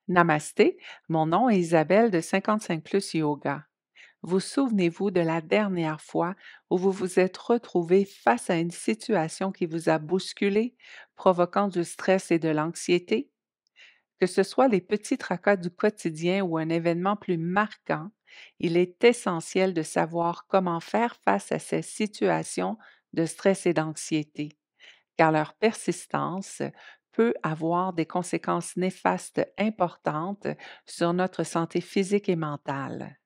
Namasté, mon nom est Isabelle de 55 Plus Yoga. Vous souvenez-vous de la dernière fois où vous vous êtes retrouvé face à une situation qui vous a bousculé, provoquant du stress et de l'anxiété? Que ce soit les petits tracas du quotidien ou un événement plus marquant, il est essentiel de savoir comment faire face à ces situations de stress et d'anxiété, car leur persistance peut avoir des conséquences néfastes importantes sur notre santé physique et mentale.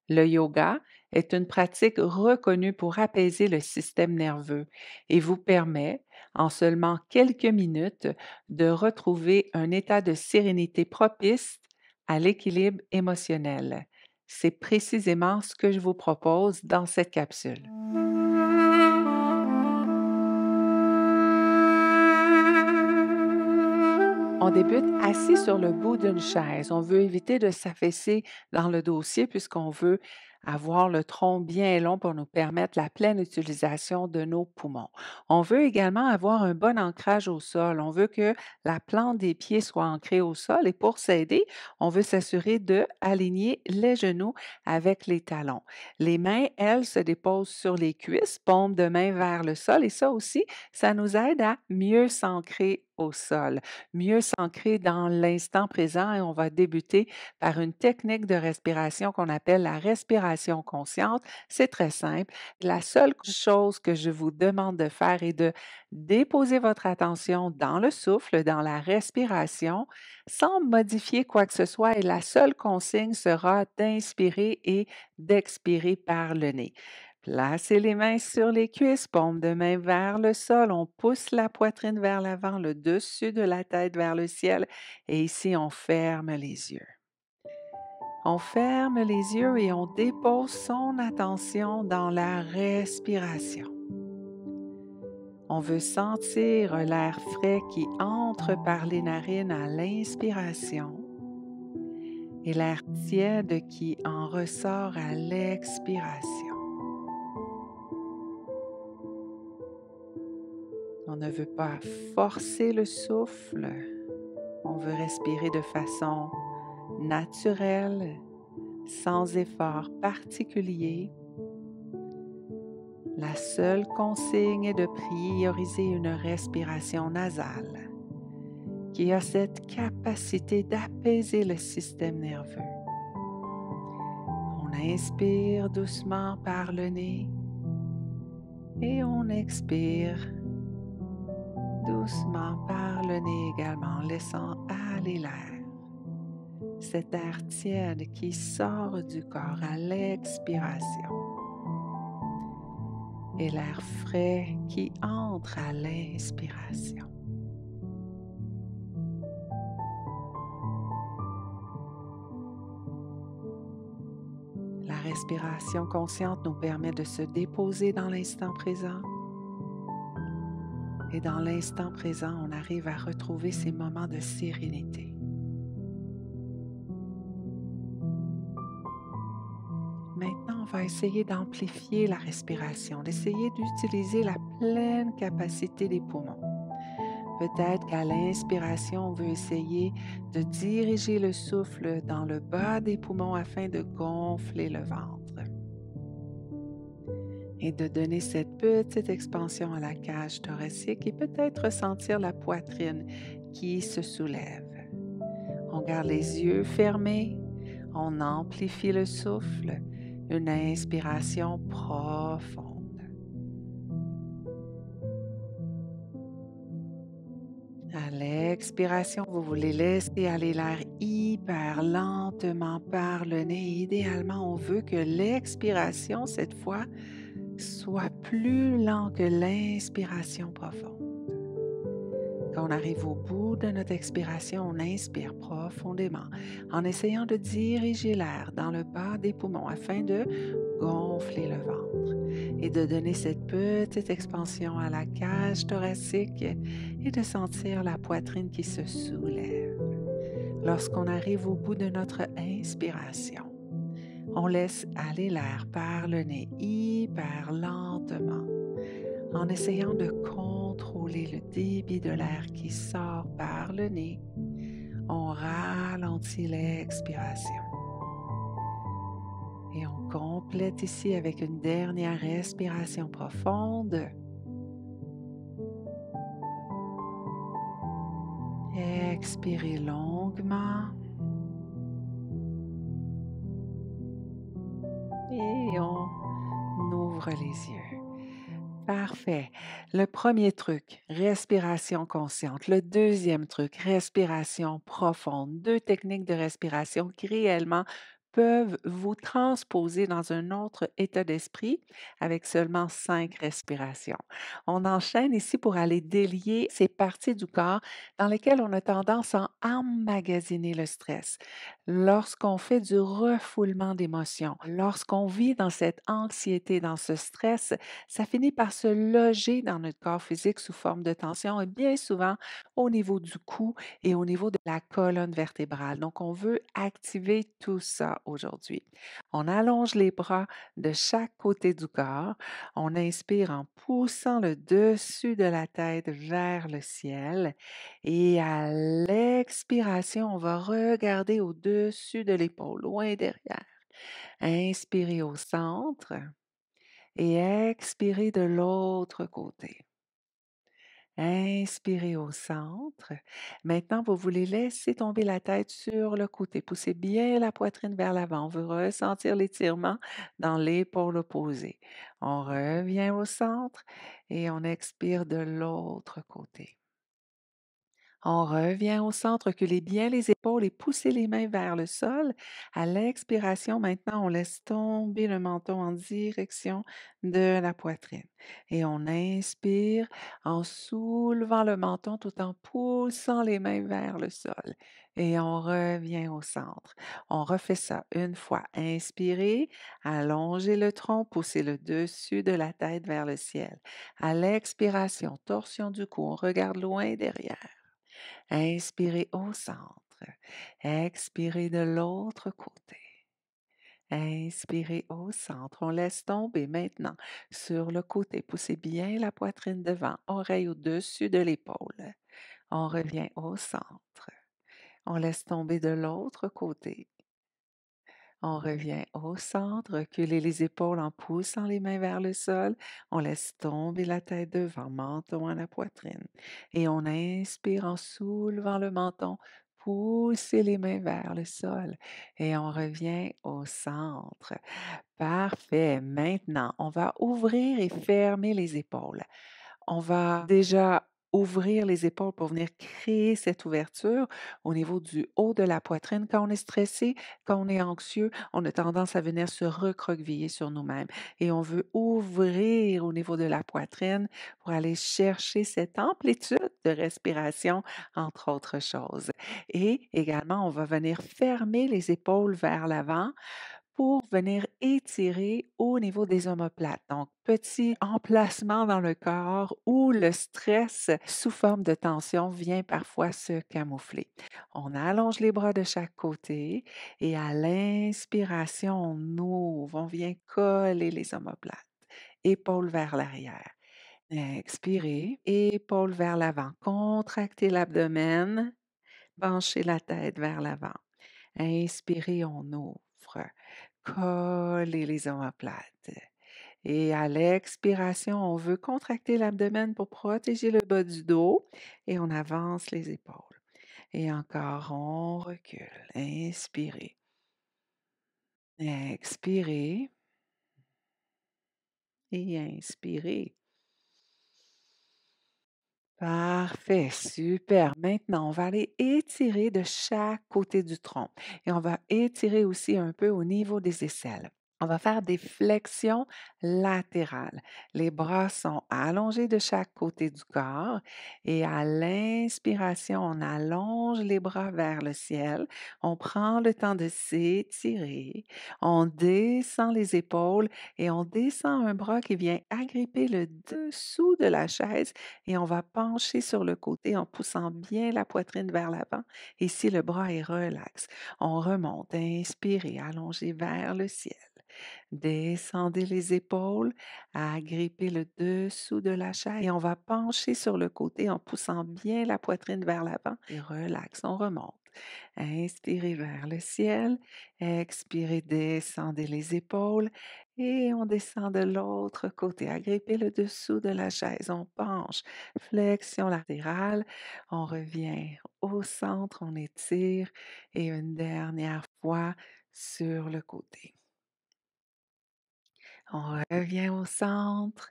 Le yoga est une pratique reconnue pour apaiser le système nerveux et vous permet, en seulement quelques minutes, de retrouver un état de sérénité propice à l'équilibre émotionnel. C'est précisément ce que je vous propose dans cette capsule. On débute assis sur le bout d'une chaise. On veut éviter de s'affaisser dans le dossier puisqu'on veut avoir le tronc bien long pour nous permettre la pleine utilisation de nos poumons. On veut également avoir un bon ancrage au sol. On veut que la plante des pieds soit ancrée au sol et pour s'aider, on veut s'assurer de aligner les genoux avec les talons. Les mains, elles, se déposent sur les cuisses, paume de main vers le sol et ça aussi, ça nous aide à mieux s'ancrer au sol, mieux s'ancrer dans l'instant présent et on va débuter par une technique de respiration qu'on appelle la respiration consciente. C'est très simple. La seule chose que je vous demande de faire est de déposer votre attention dans le souffle, dans la respiration, sans modifier quoi que ce soit et la seule consigne sera d'inspirer et d'expirer par le nez. Placez les mains sur les cuisses, paume de main vers le sol. On pousse la poitrine vers l'avant, le dessus de la tête vers le ciel. Et ici, on ferme les yeux. On ferme les yeux et on dépose son attention dans la respiration. On veut sentir l'air frais qui entre par les narines à l'inspiration et l'air tiède qui en ressort à l'expiration. On ne veut pas forcer le souffle, on veut respirer de façon naturelle, sans effort particulier. La seule consigne est de prioriser une respiration nasale qui a cette capacité d'apaiser le système nerveux. On inspire doucement par le nez et on expire doucement par le nez également, en laissant aller l'air. Cet air tiède qui sort du corps à l'expiration et l'air frais qui entre à l'inspiration. La respiration consciente nous permet de se déposer dans l'instant présent. Et dans l'instant présent, on arrive à retrouver ces moments de sérénité. Maintenant, on va essayer d'amplifier la respiration, d'essayer d'utiliser la pleine capacité des poumons. Peut-être qu'à l'inspiration, on veut essayer de diriger le souffle dans le bas des poumons afin de gonfler le ventre et de donner cette petite expansion à la cage thoracique et peut-être ressentir la poitrine qui se soulève. On garde les yeux fermés, on amplifie le souffle, une inspiration profonde. À l'expiration, vous voulez laisser aller l'air hyper lentement par le nez. Idéalement, on veut que l'expiration, cette fois, soit plus lent que l'inspiration profonde. Quand on arrive au bout de notre expiration, on inspire profondément en essayant de diriger l'air dans le bas des poumons afin de gonfler le ventre et de donner cette petite expansion à la cage thoracique et de sentir la poitrine qui se soulève. Lorsqu'on arrive au bout de notre inspiration, on laisse aller l'air par le nez hyper lentement en essayant de contrôler le débit de l'air qui sort par le nez. On ralentit l'expiration. Et on complète ici avec une dernière respiration profonde. Expirez longuement et on ouvre les yeux. Parfait. Le premier truc, respiration consciente. Le deuxième truc, respiration profonde. Deux techniques de respiration qui réellement peuvent vous transposer dans un autre état d'esprit avec seulement 5 respirations. On enchaîne ici pour aller délier ces parties du corps dans lesquelles on a tendance à emmagasiner le stress. Lorsqu'on fait du refoulement d'émotions, lorsqu'on vit dans cette anxiété, dans ce stress, ça finit par se loger dans notre corps physique sous forme de tension et bien souvent au niveau du cou et au niveau de la colonne vertébrale. Donc, on veut activer tout ça aujourd'hui. On allonge les bras de chaque côté du corps. On inspire en poussant le dessus de la tête vers le ciel. Et à l'expiration, on va regarder au-dessus de l'épaule, loin derrière. Inspirez au centre et expirez de l'autre côté. Inspirez au centre. Maintenant, vous voulez laisser tomber la tête sur le côté. Poussez bien la poitrine vers l'avant. On veut ressentir l'étirement dans l'épaule opposée. On revient au centre et on expire de l'autre côté. On revient au centre, reculez bien les épaules et poussez les mains vers le sol. À l'expiration, maintenant, on laisse tomber le menton en direction de la poitrine. Et on inspire en soulevant le menton tout en poussant les mains vers le sol. Et on revient au centre. On refait ça une fois. Inspirez, allongez le tronc, poussez le dessus de la tête vers le ciel. À l'expiration, torsion du cou, on regarde loin derrière. Inspirez au centre. Expirez de l'autre côté. Inspirez au centre. On laisse tomber maintenant sur le côté. Poussez bien la poitrine devant, oreille au-dessus de l'épaule. On revient au centre. On laisse tomber de l'autre côté. On revient au centre, reculez les épaules en poussant les mains vers le sol. On laisse tomber la tête devant, menton à la poitrine. Et on inspire en soulevant le menton, poussez les mains vers le sol. Et on revient au centre. Parfait. Maintenant, on va ouvrir et fermer les épaules. On va déjà ouvrir les épaules pour venir créer cette ouverture au niveau du haut de la poitrine. Quand on est stressé, quand on est anxieux, on a tendance à venir se recroqueviller sur nous-mêmes et on veut ouvrir au niveau de la poitrine pour aller chercher cette amplitude de respiration, entre autres choses. Et également, on va venir fermer les épaules vers l'avant pour venir étirer au niveau des omoplates. Donc, petit emplacement dans le corps où le stress sous forme de tension vient parfois se camoufler. On allonge les bras de chaque côté et à l'inspiration, on ouvre, on vient coller les omoplates. Épaules vers l'arrière. Expirez, épaules vers l'avant. Contractez l'abdomen, penchez la tête vers l'avant. Inspirez, on ouvre. Collez les omoplates. Et à l'expiration, on veut contracter l'abdomen pour protéger le bas du dos et on avance les épaules. Et encore, on recule. Inspirez. Expirez. Et inspirez. Parfait, super. Maintenant, on va aller étirer de chaque côté du tronc et on va étirer aussi un peu au niveau des aisselles. On va faire des flexions latérales. Les bras sont allongés de chaque côté du corps et à l'inspiration, on allonge les bras vers le ciel. On prend le temps de s'étirer. On descend les épaules et on descend un bras qui vient agripper le dessous de la chaise et on va pencher sur le côté en poussant bien la poitrine vers l'avant. Ici, le bras est relax. On remonte, inspirez, allongez vers le ciel. Descendez les épaules, agrippez le dessous de la chaise et on va pencher sur le côté en poussant bien la poitrine vers l'avant et relax, on remonte. Inspirez vers le ciel. Expirez, descendez les épaules et on descend de l'autre côté. Agrippez le dessous de la chaise. On penche. Flexion latérale. On revient au centre. On étire et une dernière fois sur le côté. On revient au centre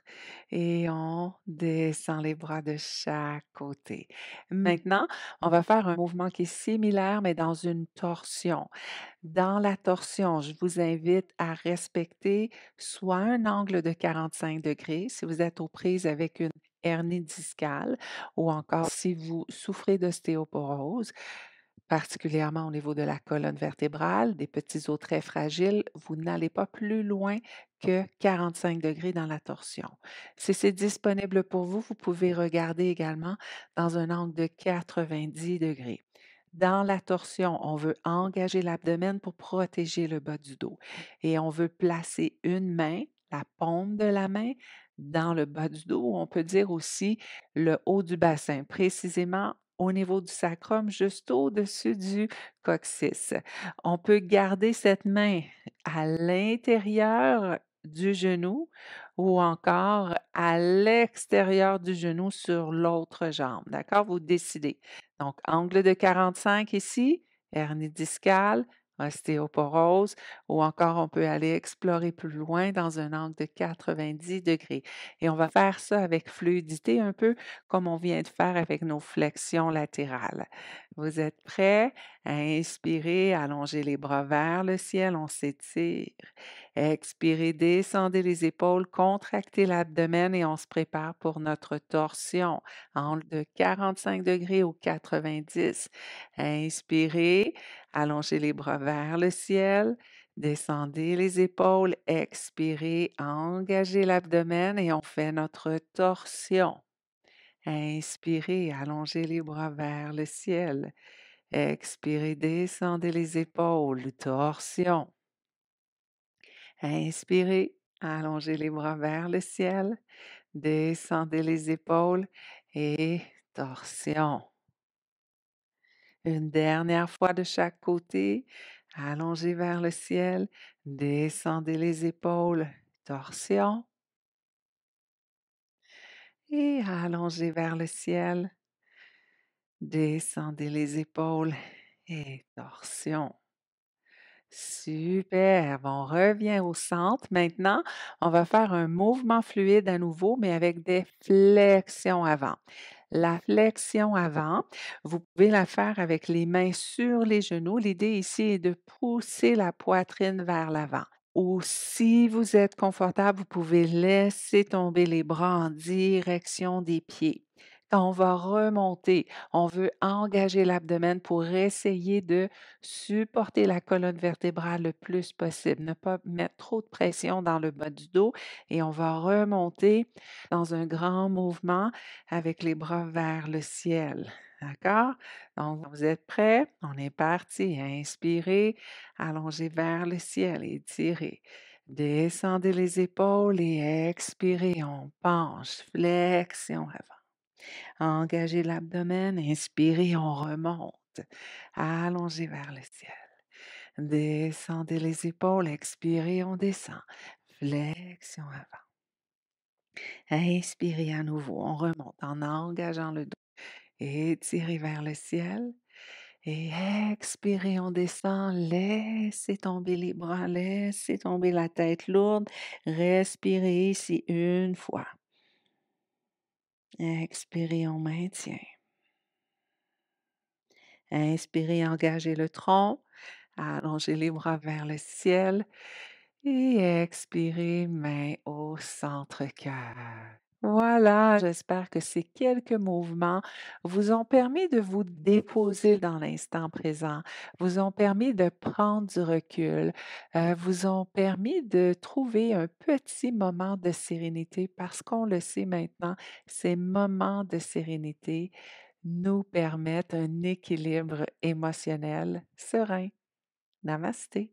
et on descend les bras de chaque côté. Maintenant, on va faire un mouvement qui est similaire, mais dans une torsion. Dans la torsion, je vous invite à respecter soit un angle de 45 degrés si vous êtes aux prises avec une hernie discale ou encore si vous souffrez d'ostéoporose, particulièrement au niveau de la colonne vertébrale, des petits os très fragiles, vous n'allez pas plus loin que 45 degrés dans la torsion. Si c'est disponible pour vous, vous pouvez regarder également dans un angle de 90 degrés. Dans la torsion, on veut engager l'abdomen pour protéger le bas du dos et on veut placer une main, la paume de la main, dans le bas du dos. On peut dire aussi le haut du bassin, précisément au niveau du sacrum, juste au-dessus du coccyx. On peut garder cette main à l'intérieur du genou ou encore à l'extérieur du genou sur l'autre jambe. D'accord? Vous décidez. Donc, angle de 45 ici, hernie discale, ostéoporose, ou encore on peut aller explorer plus loin dans un angle de 90 degrés. Et on va faire ça avec fluidité, un peu comme on vient de faire avec nos flexions latérales. Vous êtes prêts? Inspirez, allongez les bras vers le ciel, on s'étire. Expirez, descendez les épaules, contractez l'abdomen et on se prépare pour notre torsion. Angle de 45 degrés ou 90. Inspirez, allongez les bras vers le ciel, descendez les épaules, expirez, engagez l'abdomen et on fait notre torsion. Inspirez, allongez les bras vers le ciel. Expirez, descendez les épaules, torsion. Inspirez, allongez les bras vers le ciel, descendez les épaules et torsion. Une dernière fois de chaque côté, allongez vers le ciel, descendez les épaules, torsion. Et allongez vers le ciel, descendez les épaules et torsion. Superbe, on revient au centre. Maintenant, on va faire un mouvement fluide à nouveau, mais avec des flexions avant. La flexion avant, vous pouvez la faire avec les mains sur les genoux. L'idée ici est de pousser la poitrine vers l'avant. Ou si vous êtes confortable, vous pouvez laisser tomber les bras en direction des pieds. Quand on va remonter, on veut engager l'abdomen pour essayer de supporter la colonne vertébrale le plus possible, ne pas mettre trop de pression dans le bas du dos et on va remonter dans un grand mouvement avec les bras vers le ciel. D'accord? Donc, vous êtes prêts? On est parti. Inspirez, allongez vers le ciel, étirez. Descendez les épaules et expirez. On penche, flexion avant. Engagez l'abdomen, inspirez, on remonte. Allongez vers le ciel. Descendez les épaules, expirez, on descend. Flexion avant. Inspirez à nouveau, on remonte en engageant le dos. Étirez vers le ciel. Et expirez, on descend. Laissez tomber les bras, laissez tomber la tête lourde. Respirez ici une fois. Expirez, on maintient. Inspirez, engagez le tronc. Allongez les bras vers le ciel. Et expirez, main au centre-cœur. Voilà, j'espère que ces quelques mouvements vous ont permis de vous déposer dans l'instant présent, vous ont permis de prendre du recul, vous ont permis de trouver un petit moment de sérénité parce qu'on le sait maintenant, ces moments de sérénité nous permettent un équilibre émotionnel serein. Namasté.